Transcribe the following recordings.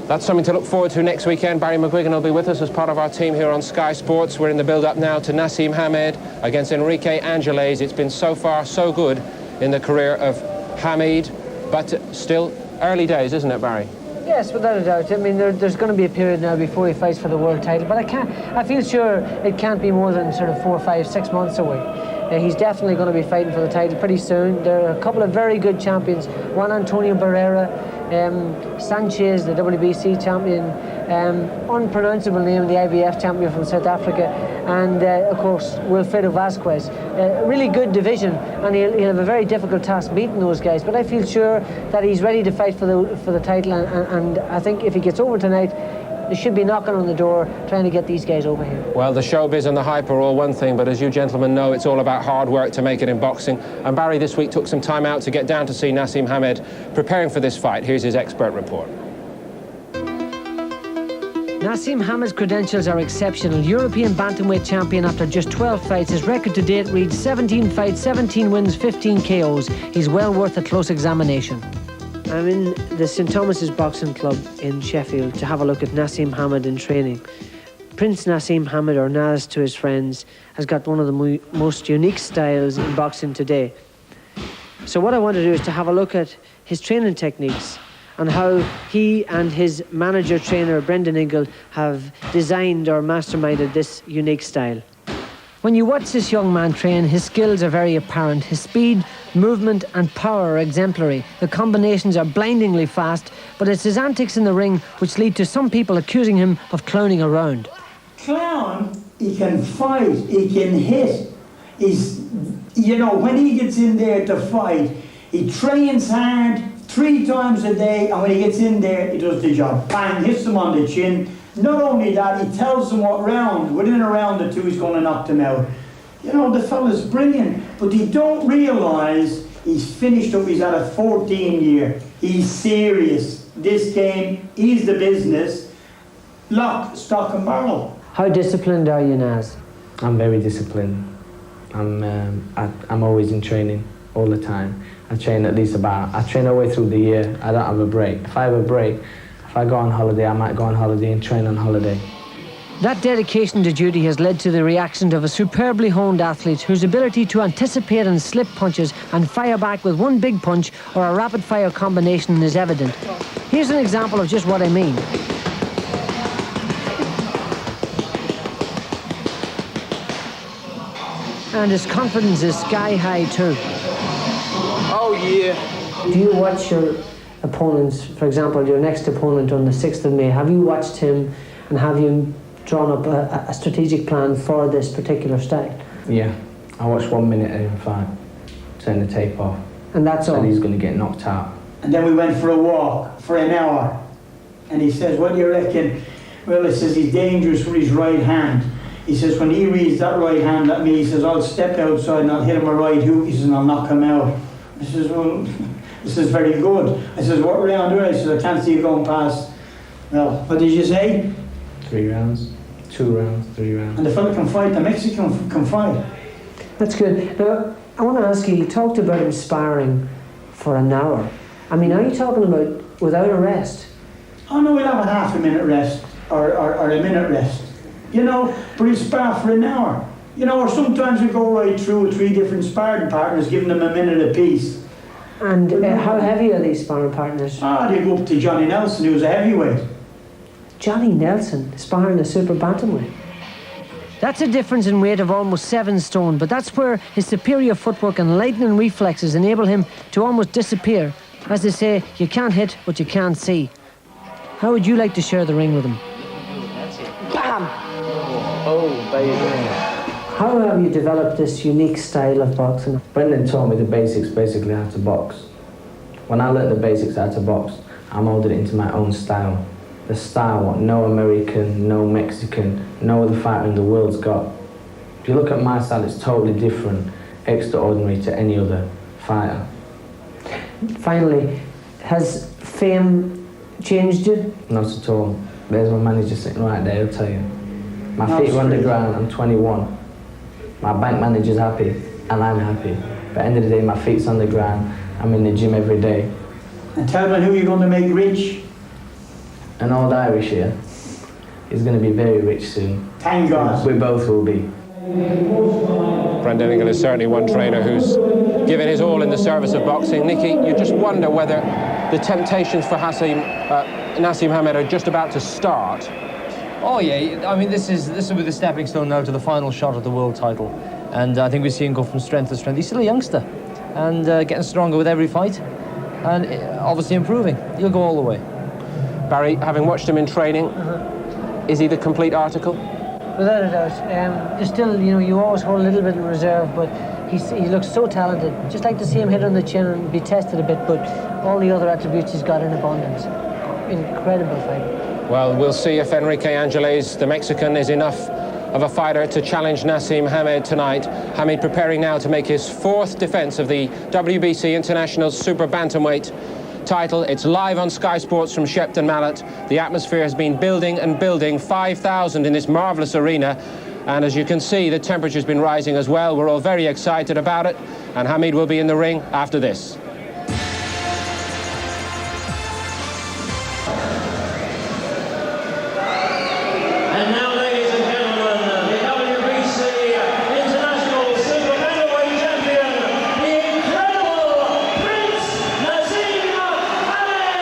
That's something to look forward to next weekend. Barry McGuigan will be with us as part of our team here on Sky Sports. We're in the build-up now to Naseem Hamed against Enrique Angeles. It's been so far so good in the career of Hamid, but still early days, isn't it, Barry? Yes, without a doubt. I mean, there's going to be a period now before he fights for the world title, but I feel sure it can't be more than sort of 4, 5, 6 months away. He's definitely going to be fighting for the title pretty soon. There are a couple of very good champions. Juan Antonio Barrera, Sanchez, the WBC champion, unpronounceable name, the IBF champion from South Africa, and of course Wilfredo Vasquez. A really good division, and he'll have a very difficult task beating those guys. But I feel sure that he's ready to fight for the title, and I think if he gets over tonight, they should be knocking on the door trying to get these guys over here. Well, the showbiz and the hype are all one thing, but as you gentlemen know, it's all about hard work to make it in boxing. And Barry this week took some time out to get down to see Naseem Hamed preparing for this fight. Here's his expert report. Naseem Hamed's credentials are exceptional. European bantamweight champion after just 12 fights. His record to date reads 17 fights, 17 wins, 15 KOs. He's well worth a close examination. I'm in the St Thomas's Boxing Club in Sheffield to have a look at Naseem Hamed in training. Prince Naseem Hamed, or Naz to his friends, has got one of the most unique styles in boxing today. So what I want to do is to have a look at his training techniques and how he and his manager trainer Brendan Ingle have designed or masterminded this unique style. When you watch this young man train, his skills are very apparent. His speed, movement and power are exemplary. The combinations are blindingly fast, but it's his antics in the ring which lead to some people accusing him of clowning around. Clown, he can fight, he can hit. When he gets in there to fight, he trains hard 3 times a day, and when he gets in there, he does the job. Bang, hits them on the chin. Not only that, he tells them what round, within a round or two, he's going to knock them out. The fella's brilliant, but they don't realise he's finished up, he's at a 14-year. He's serious. This game, he's the business. Lock, stock and barrel. How disciplined are you, Naz? I'm very disciplined. I'm always in training all the time. I train all the way through the year. I don't have a break. If I have a break, if I go on holiday, I might go on holiday and train on holiday. That dedication to duty has led to the reaction of a superbly honed athlete whose ability to anticipate and slip punches and fire back with one big punch or a rapid-fire combination is evident. Here's an example of just what I mean. And his confidence is sky high too. Oh yeah. Do you watch your opponents, for example, your next opponent on the 6th of May, have you watched him and have you drawn up a strategic plan for this particular style? Yeah, I watched 1 minute of him fight, turn the tape off. And that's all? And he's going to get knocked out. And then we went for a walk for an hour, and he says, what do you reckon? Well, he says he's dangerous with his right hand. He says when he reads that right hand at me, he says I'll step outside and I'll hit him a right hook, he says, and I'll knock him out. I says, well, this is very good. I says, what round do I? He says, I can't see you going past. Well, what did you say? 3 rounds, 2 rounds, 3 rounds. And the fella can fight, the Mexican can fight. That's good. Now, I want to ask you talked about him sparring for an hour. I mean, are you talking about without a rest? Oh no, we'll have a half a minute rest, or a minute rest. But he'll spar for an hour. Or sometimes we go right through with 3 different sparring partners, giving them a minute apiece. And how heavy are these sparring partners? They go up to Johnny Nelson, who's a heavyweight. Johnny Nelson sparring a super bantamweight? That's a difference in weight of almost 7 stone, but that's where his superior footwork and lightning reflexes enable him to almost disappear. As they say, you can't hit what you can't see. How would you like to share the ring with him? Bam! Oh, baby. How have you developed this unique style of boxing? Brendan taught me the basics, basically how to box. When I learned the basics how to box, I molded it into my own style. The style what no American, no Mexican, no other fighter in the world's got. If you look at my style, it's totally different, extraordinary to any other fighter. Finally, has fame changed you? Not at all. There's my manager sitting right there, he'll tell you. My feet are on the ground, I'm 21. My bank manager's happy, and I'm happy. But at the end of the day, my feet's on the ground, I'm in the gym every day. And tell me who you're going to make rich. an old Irish here, is going to be very rich soon. Thank God. We both will be. Brendan Ingle is certainly one trainer who's given his all in the service of boxing. Nicky, you just wonder whether the temptations for Naseem Hamed are just about to start. Oh yeah, I mean this will be the stepping stone now to the final shot at the world title, and I think we see him go from strength to strength. He's still a youngster, and getting stronger with every fight, and obviously improving. He'll go all the way. Barry, having watched him in training, is he the complete article? Without a doubt. There's still, you always hold a little bit in reserve, but he looks so talented. Just like to see him hit on the chin and be tested a bit, but all the other attributes he's got in abundance. Incredible fighter. Well, we'll see if Enrique Angeles, the Mexican, is enough of a fighter to challenge Naseem Hamed tonight. Hamed preparing now to make his 4th defence of the WBC International Super Bantamweight title. It's live on Sky Sports from Shepton Mallet. The atmosphere has been building and building. 5,000 in this marvellous arena. And as you can see, the temperature's been rising as well. We're all very excited about it. And Hamed will be in the ring after this. And now, ladies and gentlemen, the WBC International Super Bantamweight Champion, the incredible Prince Naseem Hamed!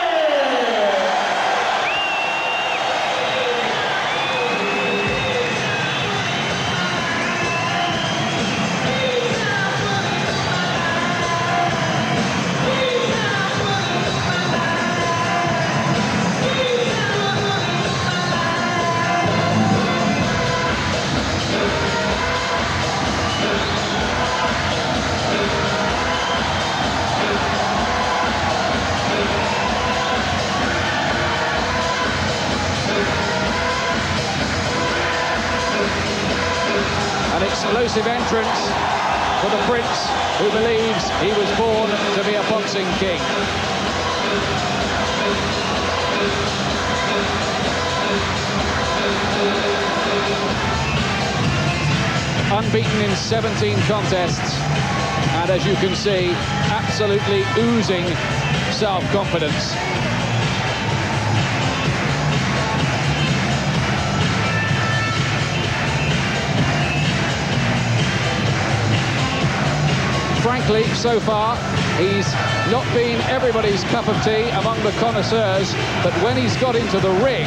An explosive entrance for the Prince, who believes he was born to be a boxing king. Unbeaten in 17 contests, and as you can see, absolutely oozing self-confidence. Frankly, so far, he's not been everybody's cup of tea among the connoisseurs, but when he's got into the ring,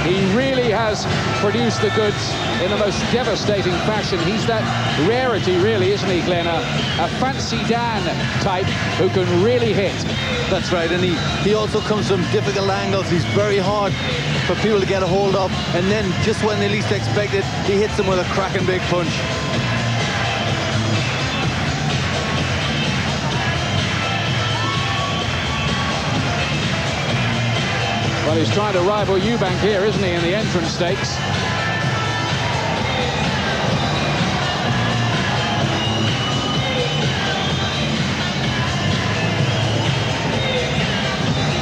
he really has produced the goods in the most devastating fashion. He's that rarity, really, isn't he, Glenn? A Fancy Dan type who can really hit. That's right, and he also comes from difficult angles. He's very hard for people to get a hold of, and then just when they least expect it, he hits them with a cracking big punch. Well, he's trying to rival Eubank here, isn't he, in the entrance stakes?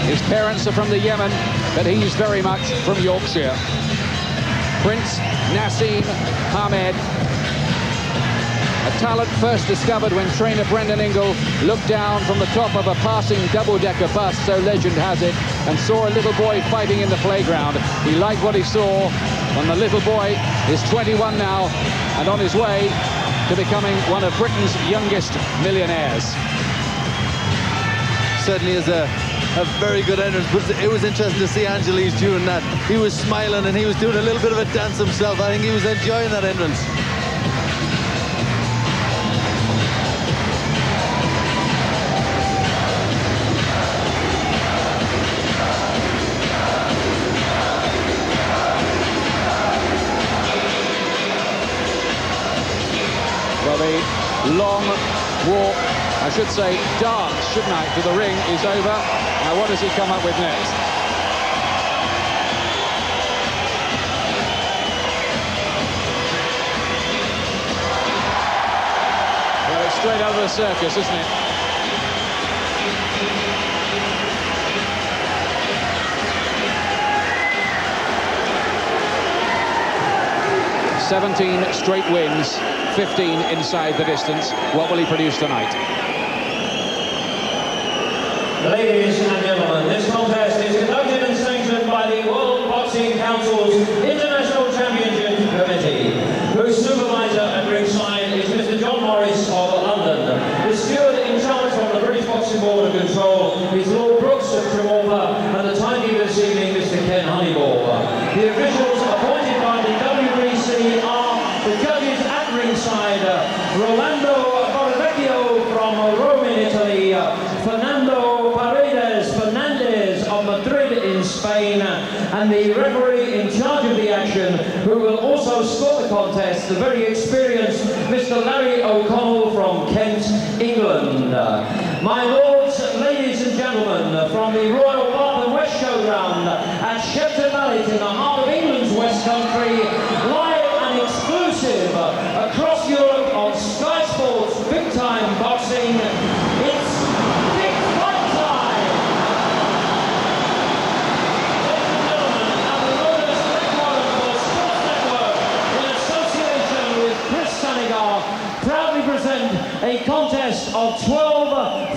His parents are from the Yemen, but he's very much from Yorkshire. Prince Naseem Hamed. A talent first discovered when trainer Brendan Ingle looked down from the top of a passing double-decker bus, so legend has it, and saw a little boy fighting in the playground. He liked what he saw, and the little boy is 21 now and on his way to becoming one of Britain's youngest millionaires. Certainly is a very good entrance, but it was interesting to see Angeles doing that. He was smiling and he was doing a little bit of a dance himself. I think he was enjoying that entrance. Well, the long walk, I should say dance, shouldn't I, to the ring is over. Now what does he come up with next? Well, it's straight out of the circus, isn't it? "17 straight wins, 15 inside the distance. What will he produce tonight?" Ladies and gentlemen, this contest is conducted and sanctioned by the Joseph Tremolva, and the timekeeper this evening, Mr. Ken Honeyball. The officials appointed by the WBC are the judges at ringside, Rolando Borvecchio from Rome in Italy, Fernando Fernandez of Madrid in Spain, and the referee in charge of the action, who will also score the contest, the very experienced Mr. Larry O'Connell from Kent, England. My lords, ladies and gentlemen, from the Royal Bath and West Showground at Shepton Mallet in the heart of England's West Country, live and exclusive across Europe on Sky Sports Big Time Boxing, it's Big Fight Time! Ladies and gentlemen, at the Lotus Network Sports Network, in association with Chris Sanigar, proudly present a contest of 12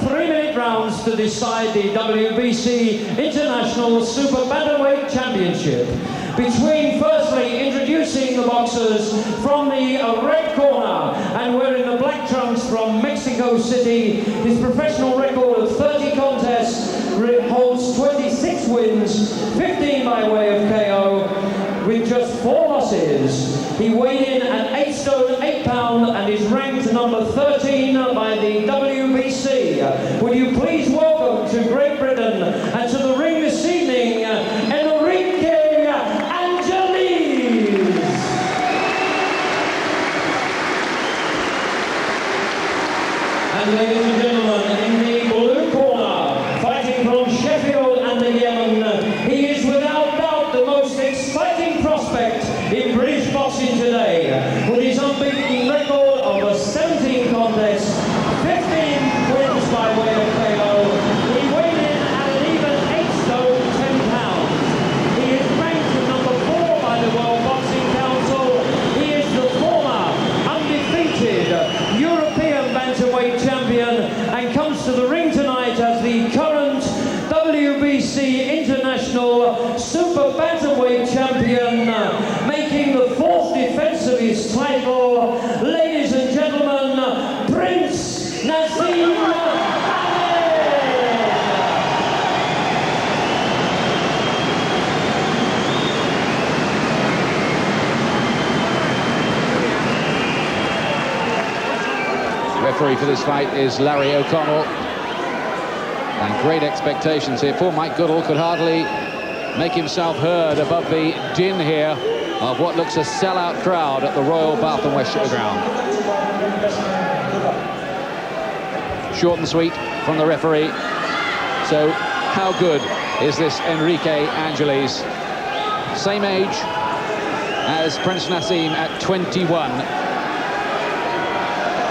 3-minute rounds to decide the WBC International Super Bantamweight Championship. Between, firstly, introducing the boxers from the red corner and wearing the black trunks from Mexico City. His professional record of 30 contests holds 26 wins, 15 by way of KO, with just 4 losses. He weighed in at 8 stone 8 pound and is ranked number 13 by the WBC. Would you please welcome to Great Britain and to the ring this evening, Enrique. And ladies and gentlemen, in the blue corner, fighting from Sheffield and the Yemen, he is without doubt the most exciting prospect in British boxing today. With his unbeaten record of 17 contests, 15 wins by way of KO, he weighed in at an even 8 stone 10 pounds. He is ranked number 4 by the World Boxing Council. He is the former undefeated European bantamweight champion and comes to the ring tonight as the current WBC International Super Bantamweight champion, making the 4th defense of his title. Ladies and gentlemen, Prince Naseem. Referee for this fight is Larry O'Connell, and great expectations here. Poor Mike Goodall could hardly make himself heard above the din here of what looks a sellout crowd at the Royal Bath and West Showground. Short and sweet from the referee. So how good is this Enrique Angeles? Same age as Prince Naseem at 21.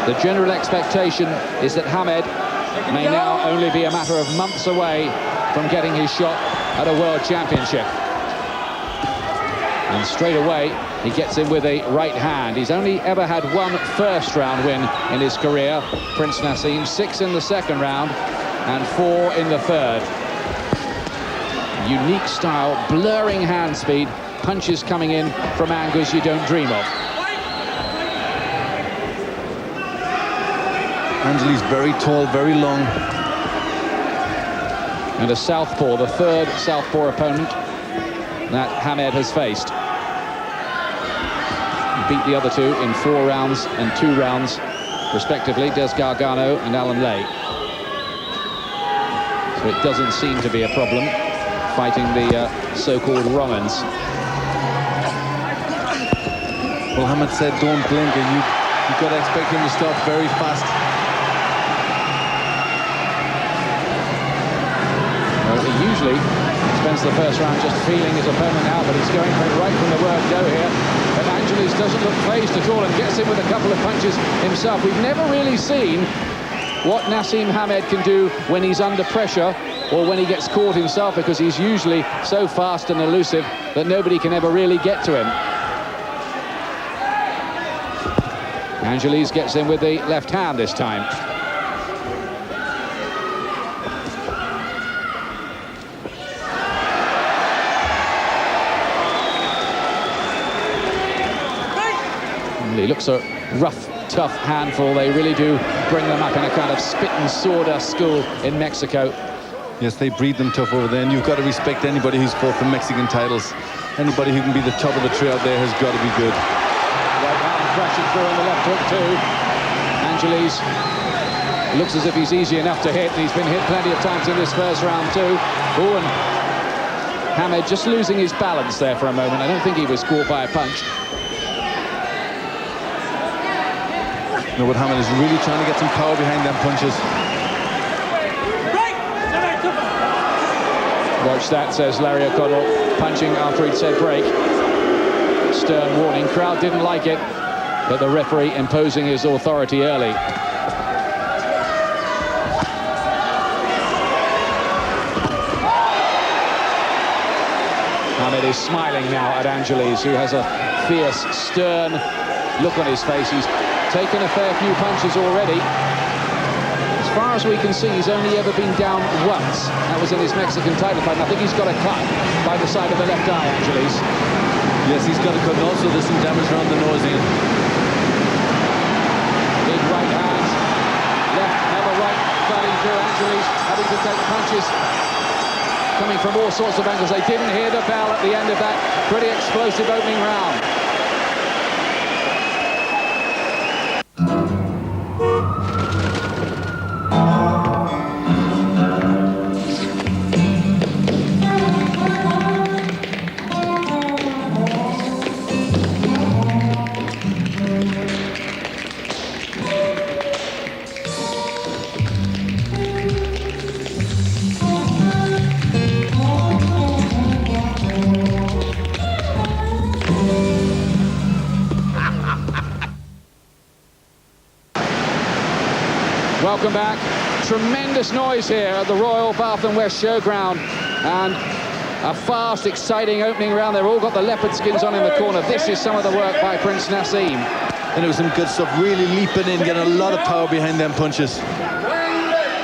The general expectation is that Hamed may now only be a matter of months away from getting his shot at a World Championship. And straight away, he gets in with a right hand. He's only ever had 1 first-round win in his career, Prince Naseem, 6 in the second round and 4 in the third. Unique style, blurring hand speed, punches coming in from angles you don't dream of. Angeles very tall, very long. And a southpaw, the 3rd southpaw opponent that Hamed has faced. He beat the other 2 in 4 rounds and 2 rounds, respectively, Des Gargano and Alan Lay. So it doesn't seem to be a problem fighting the so-called Romans. Well, Hamed said don't blink, and you've got to expect him to start very fast. Well, he usually spends the first round just feeling his opponent out, but he's going for it right from the word go here. And Angeles doesn't look phased at all and gets in with a couple of punches himself. We've never really seen what Naseem Hamed can do when he's under pressure or when he gets caught himself, because he's usually so fast and elusive that nobody can ever really get to him. Angeles gets in with the left hand this time. He looks a rough, tough handful. They really do bring them up in a kind of spit and sawdust school in Mexico. Yes, they breed them tough over there, and you've got to respect anybody who's fought for Mexican titles. Anybody who can be the top of the tree out there has got to be good. Right hand crashing through on the left hook too. Angeles looks as if he's easy enough to hit. He's been hit plenty of times in this first round too. Oh, and Hamed just losing his balance there for a moment. I don't think he was caught by a punch. No, but Hamed is really trying to get some power behind them punches. Watch that, says Larry O'Connell, punching after he'd said break. Stern warning. Crowd didn't like it, but the referee imposing his authority early. Hamed is smiling now at Angeles, who has a fierce, stern look on his face. He's taken a fair few punches already. As far as we can see, he's only ever been down once. That was in his Mexican title fight. And I think he's got a cut by the side of the left eye, Angeles. Yes, he's got a cut, and also there's some damage around the nose here. Big right hand. Left, another right, flooding through. Angeles having to take punches coming from all sorts of angles. They didn't hear the bell at the end of that pretty explosive opening round. Welcome back. Tremendous noise here at the Royal Bath and West Showground, and a fast, exciting opening round. They've all got the leopard skins on in the corner. This is some of the work by Prince Naseem. And it was some good stuff, really leaping in, getting a lot of power behind them punches.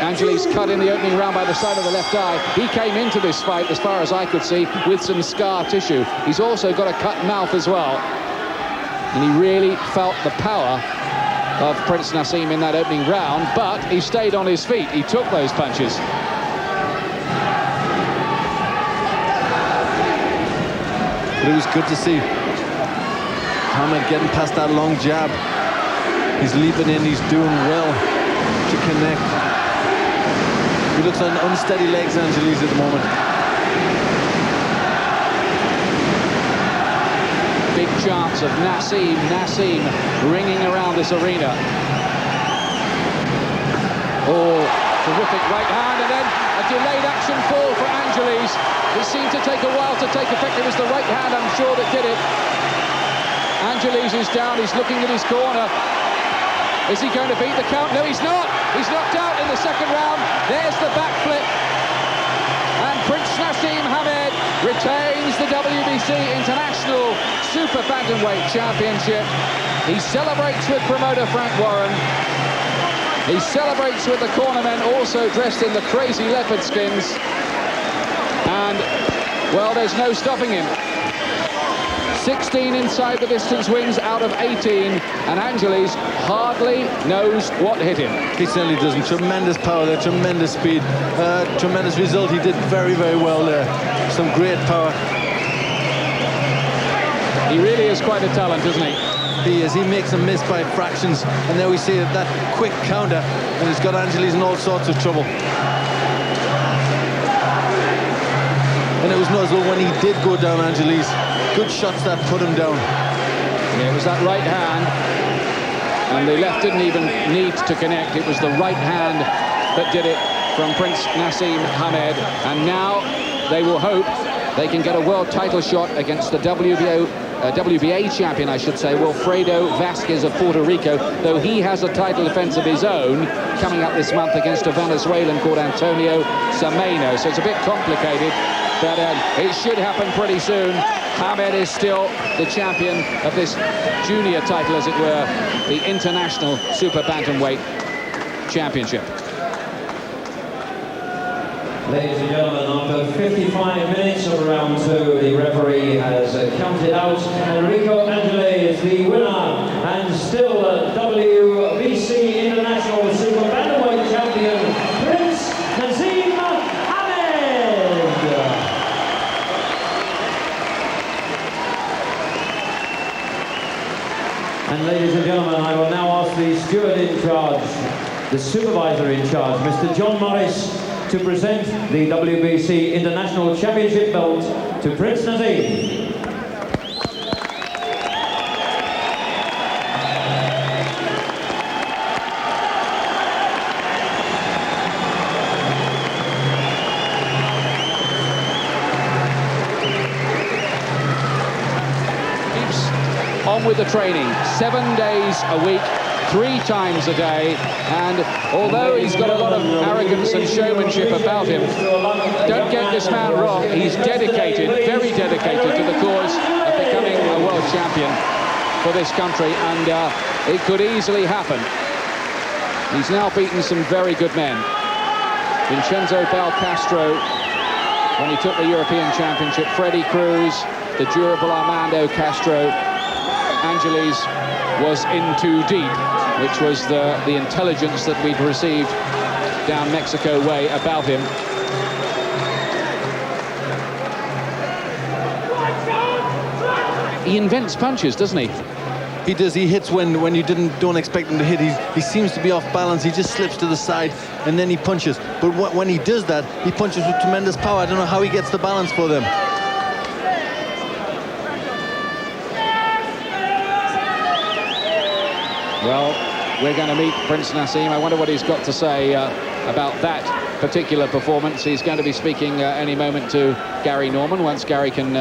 Angeles cut in the opening round by the side of the left eye. He came into this fight, as far as I could see, with some scar tissue. He's also got a cut mouth as well. And he really felt the power of Prince Naseem in that opening round, but he stayed on his feet. He took those punches. But it was good to see Hamed getting past that long jab. He's leaping in, he's doing well to connect. He looks on unsteady legs, Angeles, at the moment. Big chance of Naseem ringing around this arena. Oh, terrific right hand, and then a delayed action fall for Angeles. It seemed to take a while to take effect. It was the right hand, I'm sure, that did it. Angeles is down, he's looking at his corner. Is he going to beat the count? No, he's not. He's knocked out in the second round. There's the backflip. And Prince Naseem Hamed retains the WBC International Super Bantamweight Championship. He celebrates with promoter Frank Warren. He celebrates with the cornermen, also dressed in the crazy leopard skins. And, well, there's no stopping him. 16 inside the distance wins out of 18, and Angeles hardly knows what hit him. He certainly doesn't. Tremendous power there, tremendous speed, tremendous result. He did very, very well there. Some great power. He really is quite a talent, isn't he? He is. He makes them miss by fractions, and there we see that quick counter, and it's got Angeles in all sorts of trouble. And it was noticeable when he did go down, Angeles. Good shots that put him down. Yeah, it was that right hand, and the left didn't even need to connect. It was the right hand that did it from Prince Naseem Hamed. And now they will hope they can get a world title shot against the WBA champion, I should say, Wilfredo Vasquez of Puerto Rico, though he has a title defense of his own coming up this month against a Venezuelan called Antonio Sameno. So it's a bit complicated, but it should happen pretty soon. Hamed is still the champion of this junior title, as it were, the International Super Bantamweight Championship. Ladies and gentlemen, after 55 minutes of round two, the referee has counted out Enrico Angeles, the winner, and still WBC International Super Bantamweight Champion, Prince Naseem Hamed. And ladies and gentlemen, I will now ask the steward in charge, the supervisor in charge, Mr. John Morris, to present the WBC International Championship belt to Prince Naseem. On with the training, 7 days a week, 3 times a day, and although he's got a lot of arrogance and showmanship about him, don't get this man wrong, he's dedicated, very dedicated to the cause of becoming a world champion for this country, and it could easily happen. He's now beaten some very good men. Vincenzo Belcastro, when he took the European Championship, Freddie Cruz, the durable Armando Castro. Angeles was in too deep, which was the intelligence that we'd received down Mexico way about him. He invents punches, doesn't he? He does. He hits when you don't expect him to hit. He seems to be off balance. He just slips to the side and then he punches. But when he does that, he punches with tremendous power. I don't know how he gets the balance for them. Well, we're going to meet Prince Naseem. I wonder what he's got to say about that particular performance. He's going to be speaking any moment to Gary Norman, once Gary can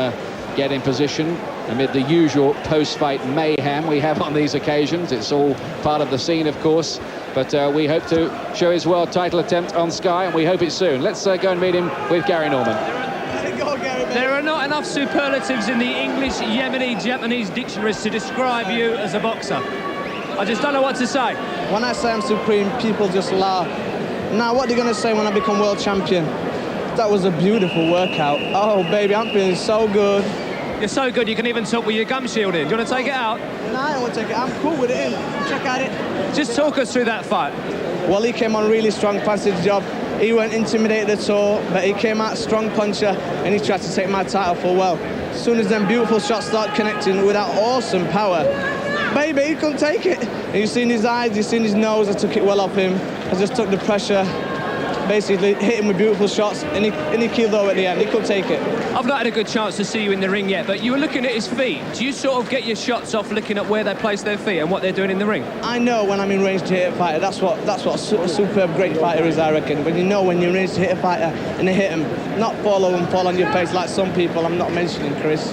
get in position amid the usual post-fight mayhem we have on these occasions. It's all part of the scene, of course, but we hope to show his world title attempt on Sky, and we hope it's soon. Let's go and meet him with Gary Norman. There are not enough superlatives in the English, Yemeni, Japanese dictionaries to describe you as a boxer. I just don't know what to say. When I say I'm supreme, people just laugh. Now, what are they going to say when I become world champion? That was a beautiful workout. Oh, baby, I'm feeling so good. You're so good, you can even talk with your gum shield in. Do you want to take it out? No, I don't want to take it. I'm cool with it in. Check out it. Just talk us through that fight. Well, he came on really strong, fancied the job. He went intimidated at all, but he came out strong puncher, and he tried to take my title full well. As soon as them beautiful shots start connecting with that awesome power, baby, he couldn't take it. And you've seen his eyes, you've seen his nose. I took it well off him. I just took the pressure, basically hit him with beautiful shots, and he keeled over at the end. He couldn't take it. I've not had a good chance to see you in the ring yet, but you were looking at his feet. Do you sort of get your shots off looking at where they place their feet and what they're doing in the ring? I know when I'm in range to hit a fighter. That's what a superb, great fighter is, I reckon. When you know when you're in range to hit a fighter and they hit him, not fall over and fall on your face like some people. I'm not mentioning Chris.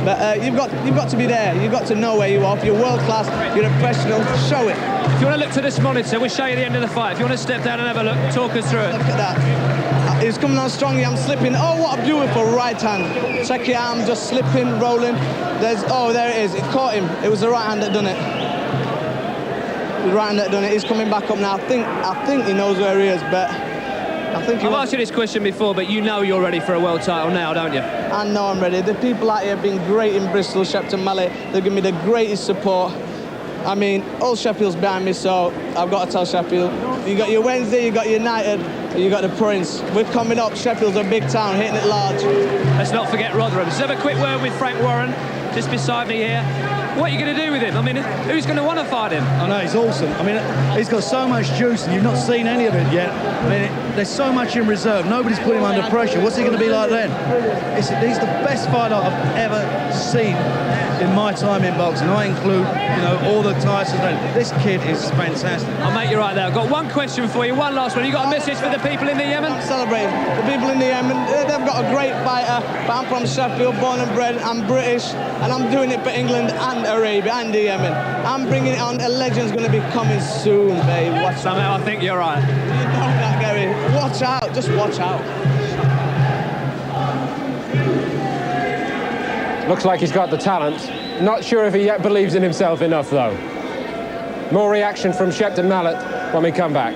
But you've got to be there. You've got to know where you are. If you're world class, you're a professional, show it. If you want to look to this monitor, we'll show you the end of the fight. If you want to step down and have a look, talk us through it. Look at that. He's coming on strongly. I'm slipping. Oh, what a beautiful right hand. Check it out. I'm just slipping, rolling. There it is. It caught him. It was the right hand that done it. The right hand that done it. He's coming back up now. I think he knows where he is, but I've asked you this question before, but you know you're ready for a world title now, don't you? I know I'm ready. The people out here have been great in Bristol, Shepton Mallet. They've given me the greatest support. I mean, all Sheffield's behind me, so I've got to tell Sheffield. You got your Wednesday, you got United, and you got the Prince. We're coming up. Sheffield's a big town, hitting it large. Let's not forget Rotherham. Let's have a quick word with Frank Warren, just beside me here. What are you going to do with him? I mean, who's going to want to fight him? I know, he's awesome. I mean, he's got so much juice and you've not seen any of it yet. I mean, there's so much in reserve. Nobody's put him under pressure. What's he going to be like then? He's the best fighter I've ever seen in my time in boxing. I include, all the Tysons. This kid is fantastic. I'll make you right there. I've got one question for you, one last one. You got a message for the people in the Yemen? I'm celebrating. The people in the Yemen, they've got a great fighter, but I'm from Sheffield, born and bred. I'm British, and I'm doing it for England and Arabia and the Yemen. I'm bringing it on. A legend's going to be coming soon, babe. Watch Somehow I think you're right. You know that, Gary. Watch out. Just watch out. Looks like he's got the talent. Not sure if he yet believes in himself enough, though. More reaction from Shepton Mallet when we come back.